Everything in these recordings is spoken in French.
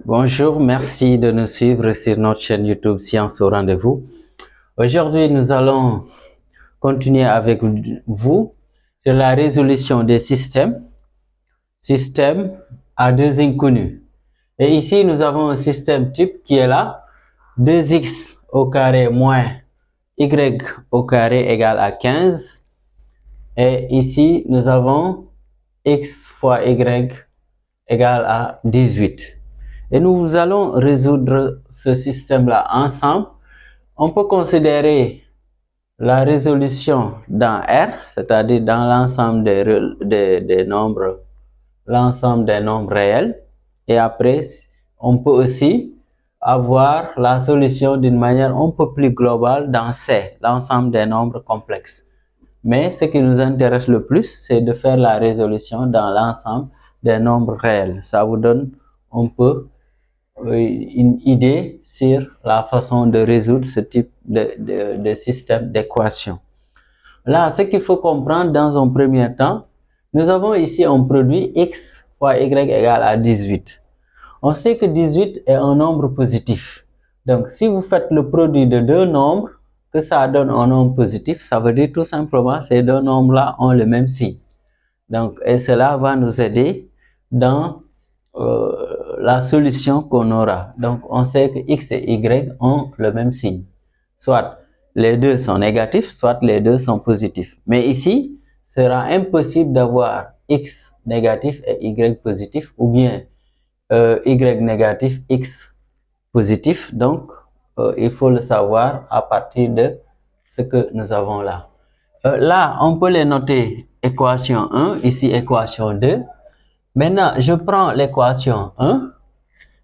Bonjour, merci de nous suivre sur notre chaîne YouTube Science au rendez-vous. Aujourd'hui, nous allons continuer avec vous sur la résolution des systèmes à deux inconnus. Et ici, nous avons un système type qui est là, 2x au carré moins y au carré égale à 15. Et ici, nous avons x fois y égale à 18. Et nous allons résoudre ce système-là ensemble. On peut considérer la résolution dans R, c'est-à-dire dans l'ensemble des nombres, l'ensemble des nombres réels. Et après, on peut aussi avoir la solution d'une manière un peu plus globale dans C, l'ensemble des nombres complexes. Mais ce qui nous intéresse le plus, c'est de faire la résolution dans l'ensemble des nombres réels. Ça vous donne un peu une idée sur la façon de résoudre ce type de système d'équation. Là, ce qu'il faut comprendre dans un premier temps, nous avons ici un produit x fois y égale à 18. On sait que 18 est un nombre positif. Donc, si vous faites le produit de deux nombres, que ça donne un nombre positif, ça veut dire tout simplement que ces deux nombres-là ont le même signe. Donc, et cela va nous aider dans la solution qu'on aura. Donc, on sait que x et y ont le même signe. Soit les deux sont négatifs, soit les deux sont positifs. Mais ici, ce sera impossible d'avoir x négatif et y positif, ou bien y négatif, x positif. Donc, il faut le savoir à partir de ce que nous avons là. Là, on peut les noter équation 1, ici équation 2. Maintenant, je prends l'équation 1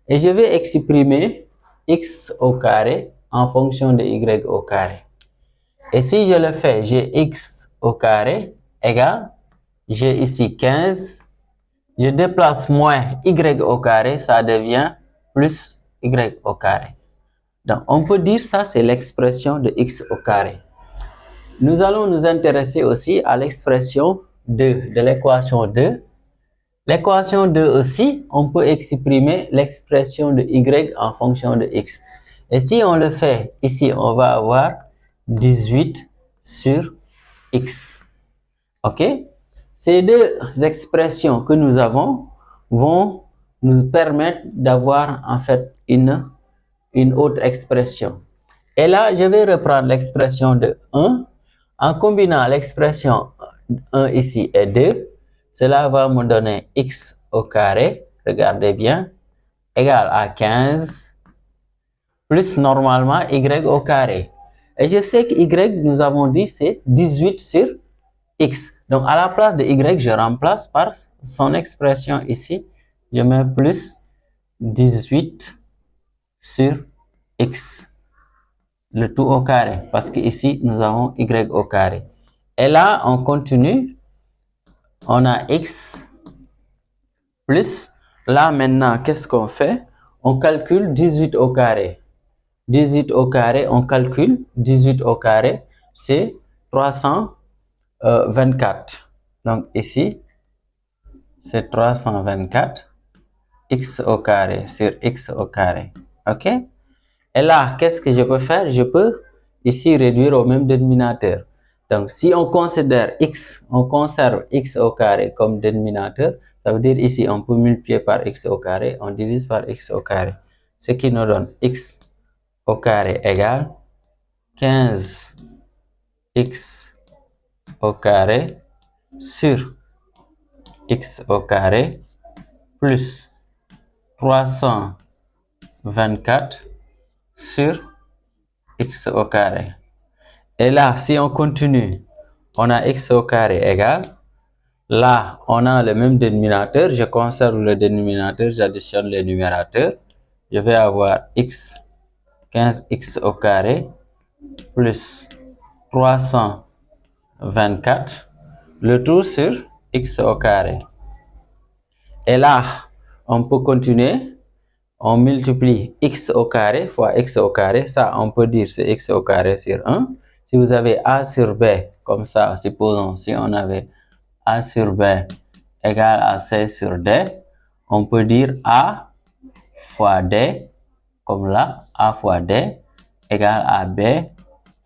et je vais exprimer x au carré en fonction de y au carré. Et si je le fais, j'ai x au carré égale, j'ai ici 15, je déplace moins y au carré, ça devient plus y au carré. Donc, on peut dire ça, c'est l'expression de x au carré. Nous allons nous intéresser aussi à l'expression 2 de l'équation 2. L'équation 2 aussi, on peut exprimer l'expression de y en fonction de x. Et si on le fait, ici, on va avoir 18 sur x. OK? Ces deux expressions que nous avons vont nous permettre d'avoir en fait une autre expression. Et là, je vais reprendre l'expression de 1 en combinant l'expression 1 ici et 2. Cela va me donner x au carré, regardez bien, égale à 15, plus normalement y au carré. Et je sais que y, nous avons dit, c'est 18 sur x. Donc, à la place de y, je remplace par son expression ici. Je mets plus 18 sur x. Le tout au carré, parce que ici, nous avons y au carré. Et là, on continue. On a x plus, là maintenant, qu'est-ce qu'on fait? On calcule 18 au carré. 18 au carré, on calcule 18 au carré, c'est 324. Donc ici, c'est 324 x au carré sur x au carré. OK? Et là, qu'est-ce que je peux faire? Je peux ici réduire au même dénominateur. Donc, si on considère x, on conserve x au carré comme dénominateur, ça veut dire ici, on peut multiplier par x au carré, on divise par x au carré. Ce qui nous donne x au carré égale 15 x au carré sur x au carré plus 324 sur x au carré. Et là, si on continue, on a x au carré égale, là, on a le même dénominateur, je conserve le dénominateur, j'additionne les numérateurs, je vais avoir x, 15x au carré, plus 324, le tout sur x au carré. Et là, on peut continuer, on multiplie x au carré fois x au carré, ça on peut dire c'est x au carré sur 1. Si vous avez a sur b, comme ça, supposons si on avait a sur b égale à c sur d, on peut dire a fois D, comme là, A fois D égale à B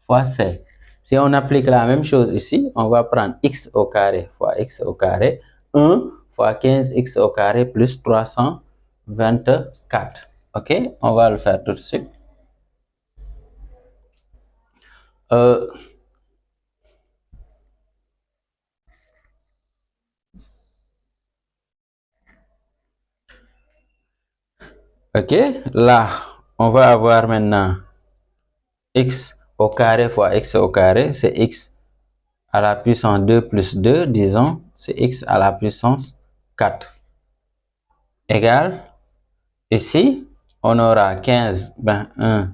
fois C. Si on applique la même chose ici, on va prendre x au carré fois x au carré, 1 fois 15x au carré plus 324. OK? On va le faire tout de suite. OK? Là, on va avoir maintenant x au carré fois x au carré, c'est x à la puissance 2 plus 2, disons, c'est x à la puissance 4. Égale, ici, on aura 15, 1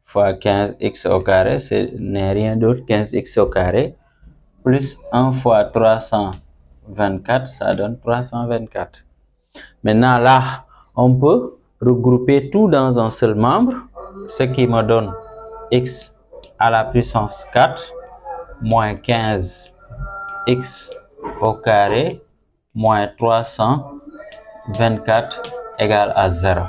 fois 15x au carré, ce n'est rien d'autre, 15x au carré, plus 1 fois 324, ça donne 324. Maintenant, là, on peut regrouper tout dans un seul membre, ce qui me donne x à la puissance 4 moins 15 x au carré moins 324 égale à 0.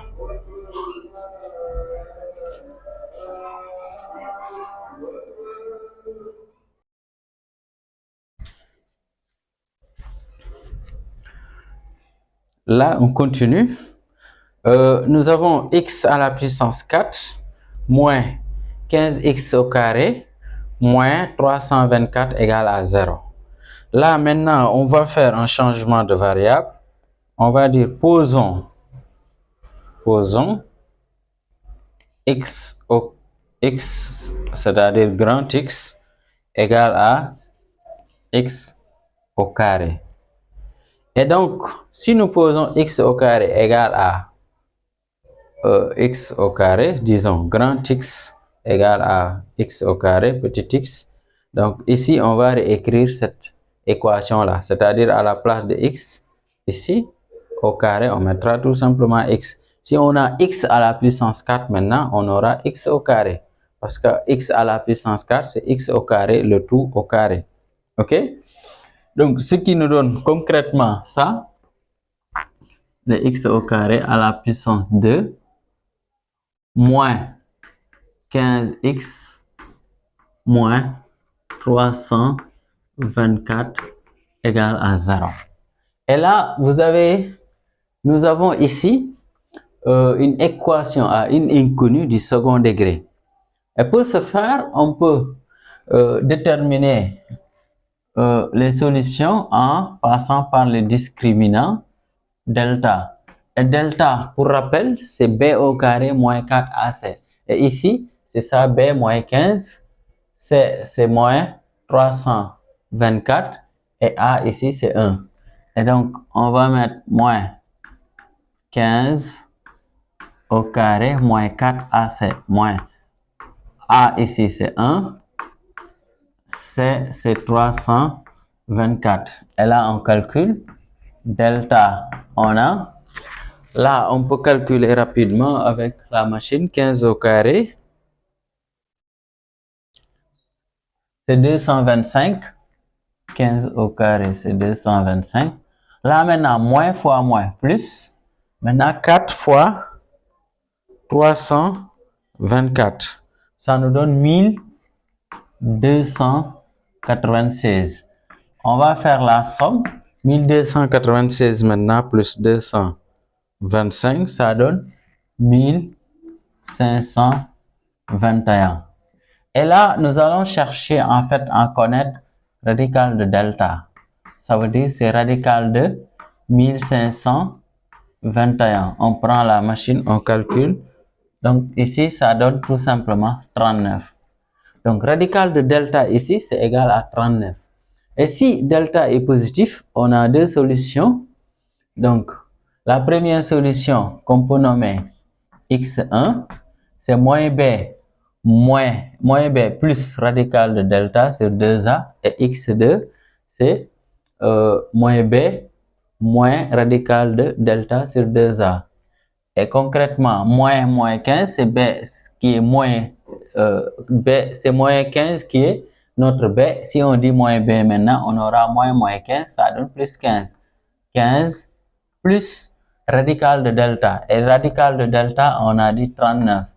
Là, on continue. Nous avons x à la puissance 4 moins 15x au carré moins 324 égale à 0. Là, maintenant, on va faire un changement de variable. On va dire posons x, c'est-à-dire grand X, égale à x au carré. Et donc, si nous posons x au carré égale à x au carré, disons grand X égale à x au carré, petit x. Donc ici, on va réécrire cette équation-là, c'est-à-dire à la place de x, ici, au carré, on mettra tout simplement x. Si on a x à la puissance 4 maintenant, on aura x au carré. Parce que x à la puissance 4, c'est x au carré, le tout au carré. OK? Donc, ce qui nous donne concrètement ça, le x au carré à la puissance 2, moins 15x moins 324 égale à 0. Et là, nous avons ici une équation à une inconnue du second degré. Et pour ce faire, on peut déterminer les solutions en passant par le discriminant delta. Et delta, pour rappel, c'est b au carré moins 4ac. Et ici, c'est ça, b moins 15, c'est moins 324. Et a ici, c'est 1. Et donc, on va mettre moins 15 au carré moins 4ac. Moins a ici, c'est 1. C'est 324. Et là, on calcule. Delta, on a. Là, on peut calculer rapidement avec la machine. 15 au carré, c'est 225. 15 au carré, c'est 225. Là, maintenant, moins fois moins, plus. Maintenant, 4 fois 324. Ça nous donne 1296. On va faire la somme. 1296 maintenant, plus 225, ça donne 1521. Et là, nous allons chercher en fait à connaître radical de delta. Ça veut dire c'est radical de 1521. On prend la machine, on calcule. Donc ici, ça donne tout simplement 39. Donc radical de delta ici, c'est égal à 39. Et si delta est positif, on a deux solutions. Donc, la première solution qu'on peut nommer x1, c'est moins b plus radical de delta sur 2a. Et x2, c'est moins b moins radical de delta sur 2a. Et concrètement, moins 15, c'est b qui est moins b, c'est moins 15 qui est notre b. Si on dit moins b maintenant, on aura moins 15, ça donne plus 15. 15 plus radical de delta. Et radical de delta, on a dit 39.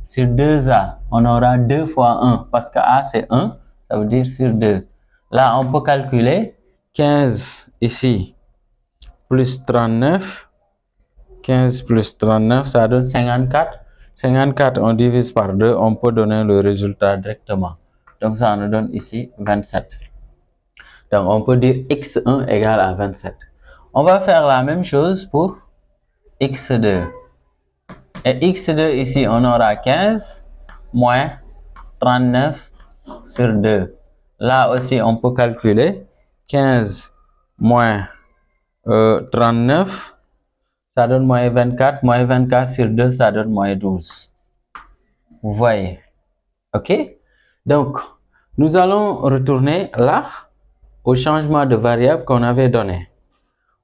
Sur 2a, on aura 2 fois 1, parce que a c'est 1, ça veut dire sur 2. Là, on peut calculer 15 ici, plus 39. 15 plus 39, ça donne 54. 54, on divise par 2, on peut donner le résultat directement. Donc, ça nous donne ici 27. Donc, on peut dire x1 égale à 27. On va faire la même chose pour x2. Et x2, ici, on aura 15 moins 39 sur 2. Là aussi, on peut calculer 15 moins 39. Ça donne moins 24. Moins 24 sur 2, ça donne moins 12. Vous voyez? OK? Donc, nous allons retourner là au changement de variable qu'on avait donné.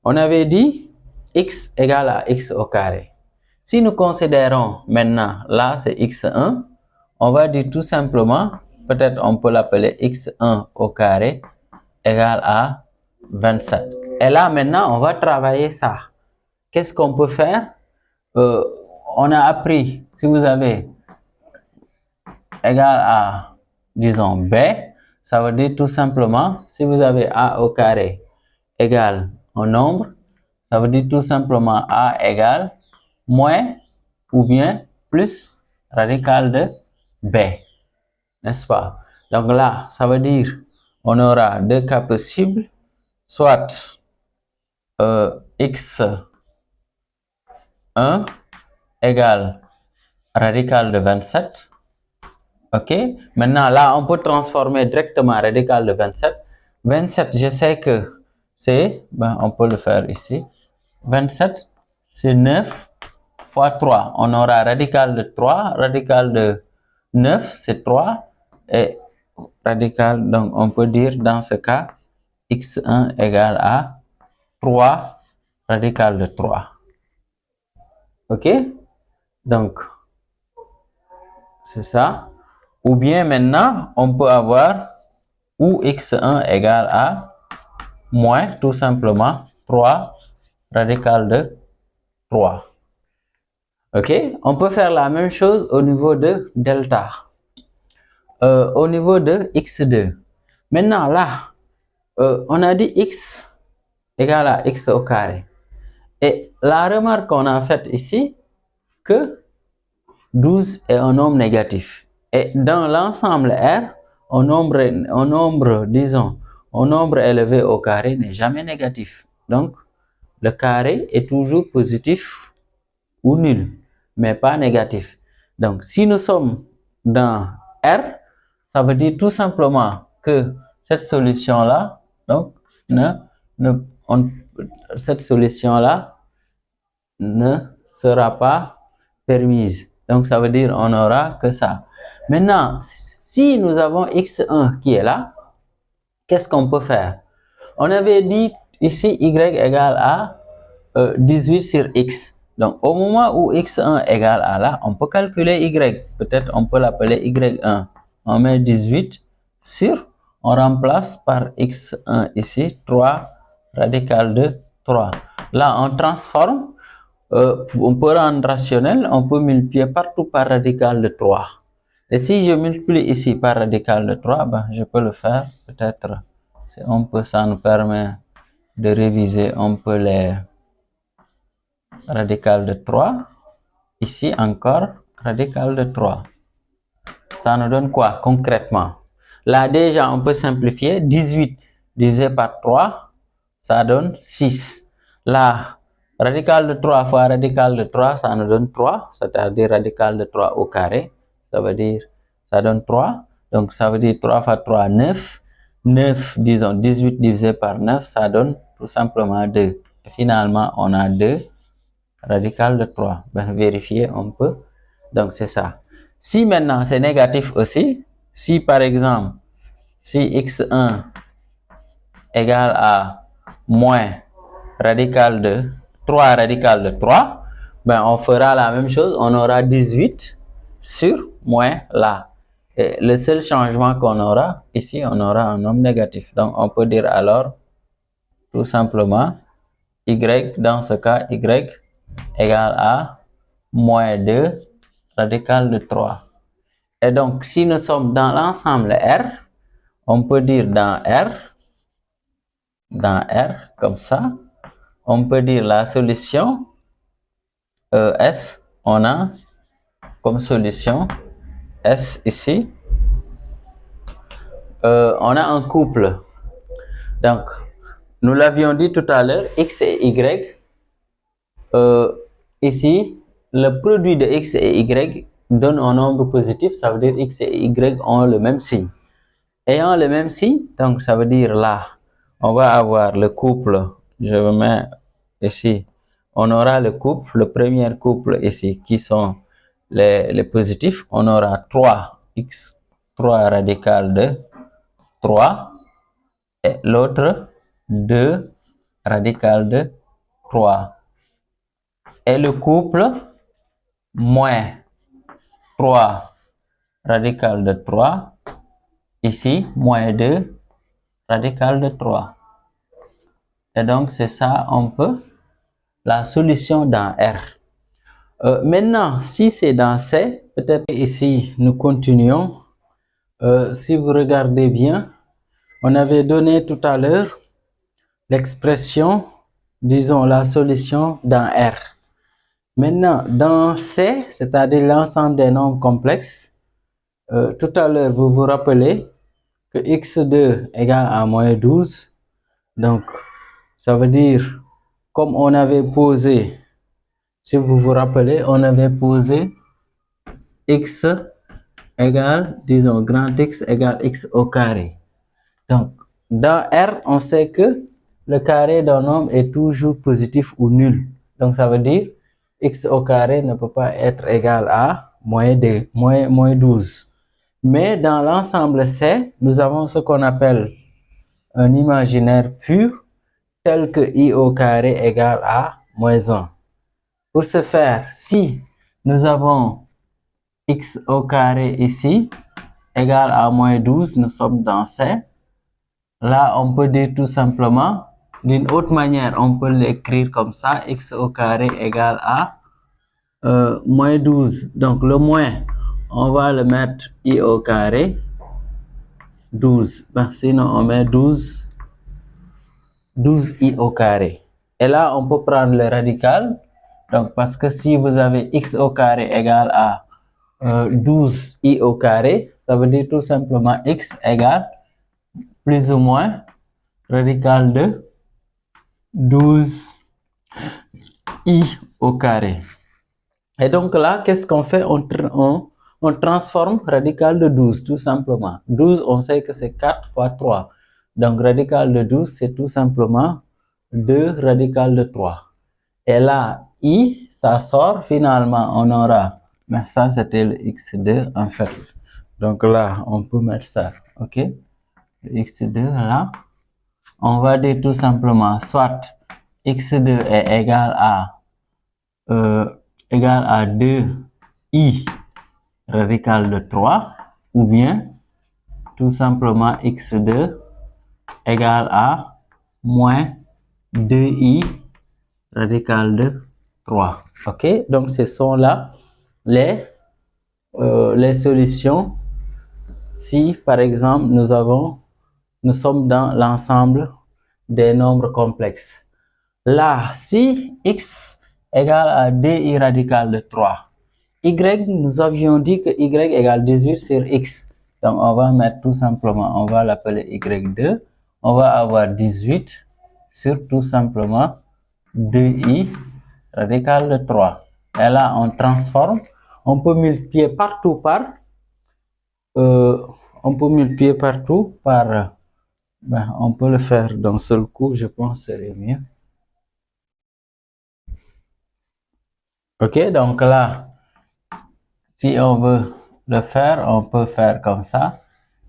On avait dit x égale à x au carré. Si nous considérons maintenant, là c'est x1, on va dire tout simplement, peut-être on peut l'appeler x1 au carré égale à 27. Et là maintenant, on va travailler ça. Qu'est-ce qu'on peut faire? On a appris, si vous avez égal à, disons, b, ça veut dire tout simplement, si vous avez a au carré égale un nombre, ça veut dire tout simplement a égale moins ou bien plus radical de b, n'est-ce pas? Donc là, ça veut dire on aura deux cas possibles, soit x1 égale radical de 27. OK? Maintenant, là, on peut transformer directement radical de 27. 27, je sais que c'est, on peut le faire ici. 27, c'est 9 fois 3. On aura radical de 3. Radical de 9, c'est 3. Et radical, donc on peut dire dans ce cas, x1 égale à 3 radical de 3. OK? Donc, c'est ça. Ou bien maintenant, on peut avoir ou x1 égale à moins tout simplement 3 radical de 3. OK? On peut faire la même chose au niveau de delta. Au niveau de x2. Maintenant là, on a dit x égale à x au carré. Et la remarque qu'on a faite ici, que 12 est un nombre négatif. Et dans l'ensemble R, un nombre, disons, un nombre élevé au carré n'est jamais négatif. Donc, le carré est toujours positif ou nul, mais pas négatif. Donc, si nous sommes dans R, ça veut dire tout simplement que cette solution-là, donc, cette solution-là ne sera pas permise. Donc, ça veut dire on n'aura que ça. Maintenant, si nous avons x1 qui est là, qu'est-ce qu'on peut faire? On avait dit ici y égale à 18 sur x. Donc, au moment où x1 égale à là, on peut calculer y. Peut-être on peut l'appeler y1. On met 18 sur, on remplace par x1 ici, 3 radical de 3. Là, on transforme. On peut rendre rationnel, on peut multiplier partout par radical de 3. Et si je multiplie ici par radical de 3, je peux le faire peut-être. Ça nous permet de réviser un peu les radicales de 3. Ici encore, radical de 3. Ça nous donne quoi concrètement? Là déjà, on peut simplifier. 18 divisé par 3, ça donne 6. Là, radical de 3 fois radical de 3, ça nous donne 3, c'est-à-dire radical de 3 au carré. Ça veut dire, ça donne 3. Donc, ça veut dire 3 fois 3, 9. 9, disons, 18 divisé par 9, ça donne tout simplement 2. Et finalement, on a 2 radical de 3. Vérifier, on peut. Donc, c'est ça. Si maintenant, c'est négatif aussi, si par exemple, si x1 égale à moins radical de 3 radical de 3, on fera la même chose, on aura 18 sur moins là. Et le seul changement qu'on aura, ici, on aura un nombre négatif. Donc, on peut dire alors, tout simplement, y, dans ce cas, y égale à moins 2 radical de 3. Et donc, si nous sommes dans l'ensemble R, on peut dire dans R, comme ça, on peut dire la solution S, on a comme solution S ici, on a un couple. Donc, nous l'avions dit tout à l'heure, X et Y. Ici, le produit de X et Y donne un nombre positif, ça veut dire X et Y ont le même signe. Ayant le même signe, donc ça veut dire là, on va avoir le couple, je le mets ici, on aura le couple, le premier couple ici, qui sont les positifs, on aura 3x, 3 radical de 3, et l'autre 2 radical de 3. Et le couple moins 3 radical de 3, ici moins 2 radical de 3. Et donc c'est ça un peu la solution dans R. Maintenant, si c'est dans C, peut-être ici nous continuons. Si vous regardez bien, on avait donné tout à l'heure l'expression, disons la solution dans R. Maintenant, dans C, c'est-à-dire l'ensemble des nombres complexes, tout à l'heure, vous vous rappelez que x2 égale à moins 12. Donc, ça veut dire, comme on avait posé, si vous vous rappelez, on avait posé x égale, disons, grand X égale x au carré. Donc, dans R, on sait que le carré d'un nombre est toujours positif ou nul. Donc, ça veut dire x au carré ne peut pas être égal à moins 12. Mais dans l'ensemble C, nous avons ce qu'on appelle un imaginaire pur, tel que i au carré égale à moins 1. Pour ce faire, si nous avons x au carré ici égale à moins 12, nous sommes dans C. Là, on peut dire tout simplement, d'une autre manière, on peut l'écrire comme ça, x au carré égale à moins 12. Donc, le moins, on va le mettre i au carré, 12. Ben, sinon, on met 12i au carré. Et là, on peut prendre le radical. Donc, parce que si vous avez x au carré égale à 12i au carré, ça veut dire tout simplement x égale plus ou moins radical de 12i au carré. Et donc là, qu'est-ce qu'on fait? On transforme radical de 12, tout simplement. 12, on sait que c'est 4 fois 3. Donc radical de 12, c'est tout simplement 2 radical de 3. Et là, i, ça sort, finalement, on aura, mais ça c'était le x2 en fait. Donc là, on peut mettre ça, ok? Le x2 là, on va dire tout simplement, soit x2 est égal à 2i radical de 3, ou bien tout simplement x2 égale à moins 2i radical de 3. Ok, donc ce sont là les solutions si par exemple nous sommes dans l'ensemble des nombres complexes. Là, si x égale à 2i radical de 3, y, nous avions dit que y égale 18 sur x. Donc, on va mettre tout simplement, on va l'appeler y2. On va avoir 18 sur tout simplement 2i radical de 3. Et là, on transforme. On peut multiplier partout par... on peut le faire d'un seul coup, je pense que serait mieux. Ok, donc là, si on veut le faire, on peut faire comme ça.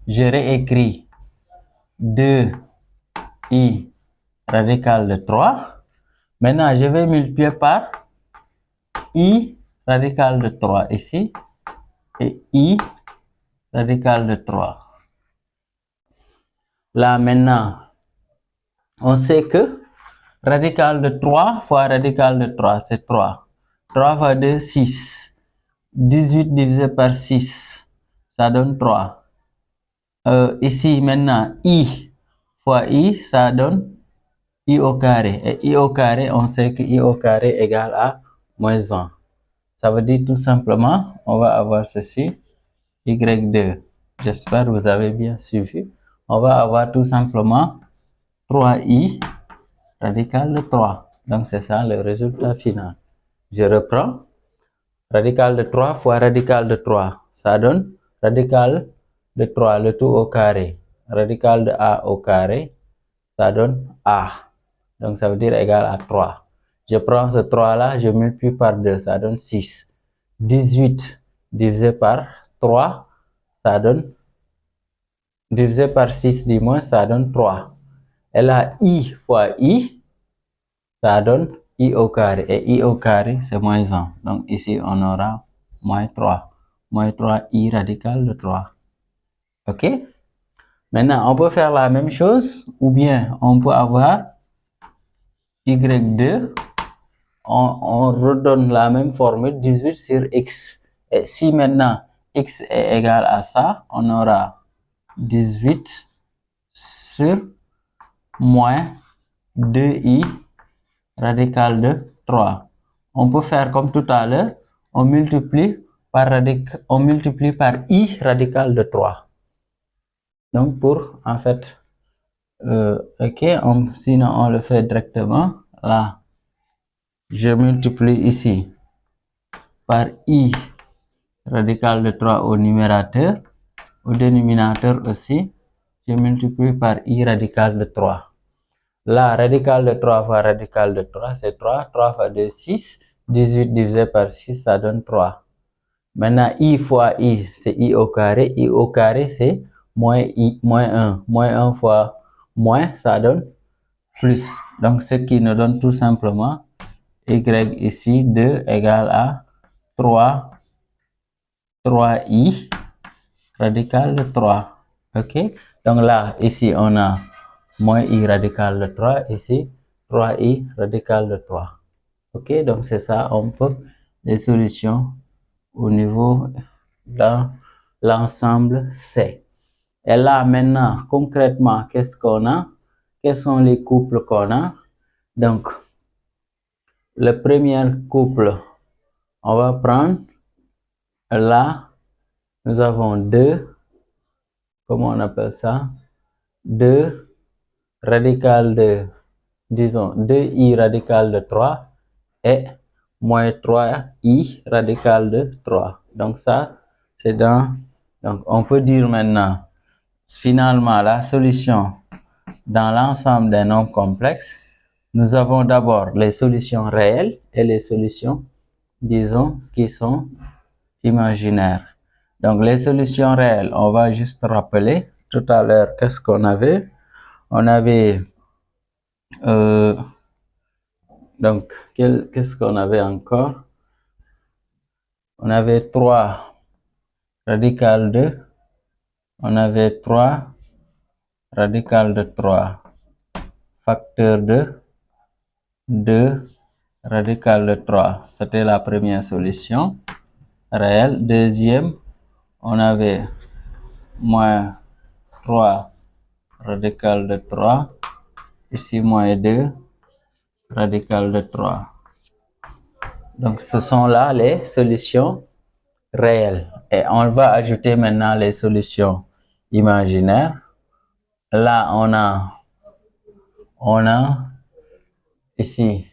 Je réécris 2i radical de 3. Maintenant, je vais multiplier par i radical de 3 ici et i radical de 3. Là, maintenant, on sait que radical de 3 fois radical de 3, c'est 3. 3 fois 2, 6. 18 divisé par 6, ça donne 3. Ici, maintenant, I fois I, ça donne I au carré. Et I au carré, on sait que I au carré égale à moins 1. Ça veut dire tout simplement, on va avoir ceci, Y2. J'espère que vous avez bien suivi. On va avoir tout simplement 3i radical de 3. Donc c'est ça le résultat final. Je reprends. Radical de 3 fois radical de 3. Ça donne radical de 3, le tout au carré. Radical de A au carré, ça donne A. Donc ça veut dire égal à 3. Je prends ce 3 là, je multiplie par 2, ça donne 6. 18 divisé par 3, ça donne, divisé par 6 du moins, ça donne 3. Et là, I fois I, ça donne I au carré. Et I au carré, c'est moins 1. Donc ici, on aura moins 3. Moins 3 I radical de 3. OK? Maintenant, on peut faire la même chose, ou bien on peut avoir Y2. On redonne la même formule, 18 sur X. Et si maintenant X est égal à ça, on aura 18 sur moins 2i radical de 3. On peut faire comme tout à l'heure, on multiplie par i radical de 3. Donc pour, en fait, ok, sinon on le fait directement. Là, je multiplie ici par i radical de 3 au numérateur. Au dénominateur aussi, je multiplie par i radical de 3. Là, radical de 3 fois radical de 3, c'est 3. 3 fois 2, 6. 18 divisé par 6, ça donne 3. Maintenant, i fois i, c'est i au carré. I au carré, c'est moins i, moins 1. Moins 1 fois moins, ça donne plus. Donc, ce qui nous donne tout simplement y ici, 2 égale à 3i radical de 3. OK? Donc là, ici, on a moins i radical de 3. Ici, 3i radical de 3. OK? Donc c'est ça, on peut les solutions au niveau dans l'ensemble C. Et là, maintenant, concrètement, qu'est-ce qu'on a? Quels sont les couples qu'on a? Donc, le premier couple, on va prendre, là, nous avons 2, comment on appelle ça? 2 radical de, disons, 2i radical de 3 et moins 3i radical de 3. Donc ça, c'est dans, donc on peut dire maintenant, finalement, la solution dans l'ensemble des nombres complexes, nous avons d'abord les solutions réelles et les solutions, disons, qui sont imaginaires. Donc les solutions réelles, on va juste rappeler tout à l'heure qu'est-ce qu'on avait. On avait, donc, qu'est-ce qu'on avait encore? On avait 3 radical de, on avait 3 radical de 3 facteur de 2 radical de 3. C'était la première solution réelle. Deuxième, on avait moins 3 radical de 3. Ici, moins 2 radical de 3. Donc, ce sont là les solutions réelles. Et on va ajouter maintenant les solutions imaginaires. Là, on a ici,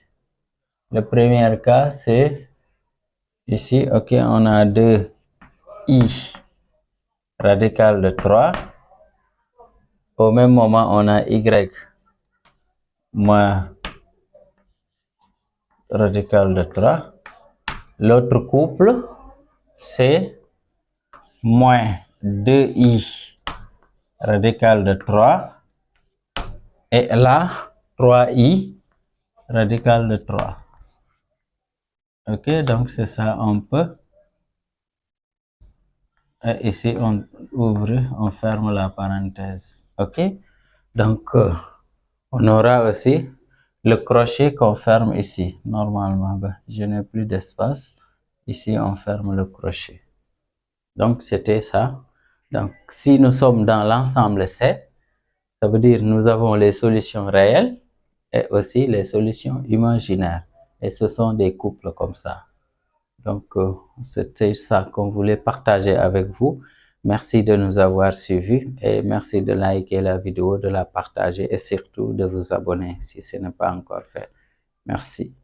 le premier cas, c'est ici, ok, on a 2i radical de 3. Au même moment, on a y moins radical de 3. L'autre couple, c'est moins 2i radical de 3. Et là, 3i radical de 3. Ok, donc c'est ça, on peut. Et ici, on ouvre, on ferme la parenthèse. Ok, donc on aura aussi Le crochet qu'on ferme ici. Normalement, je n'ai plus d'espace. Ici, on ferme le crochet. Donc, c'était ça. Donc, si nous sommes dans l'ensemble C, ça veut dire nous avons les solutions réelles et aussi les solutions imaginaires. Et ce sont des couples comme ça. Donc, c'était ça qu'on voulait partager avec vous. Merci de nous avoir suivis et merci de liker la vidéo, de la partager et surtout de vous abonner si ce n'est pas encore fait. Merci.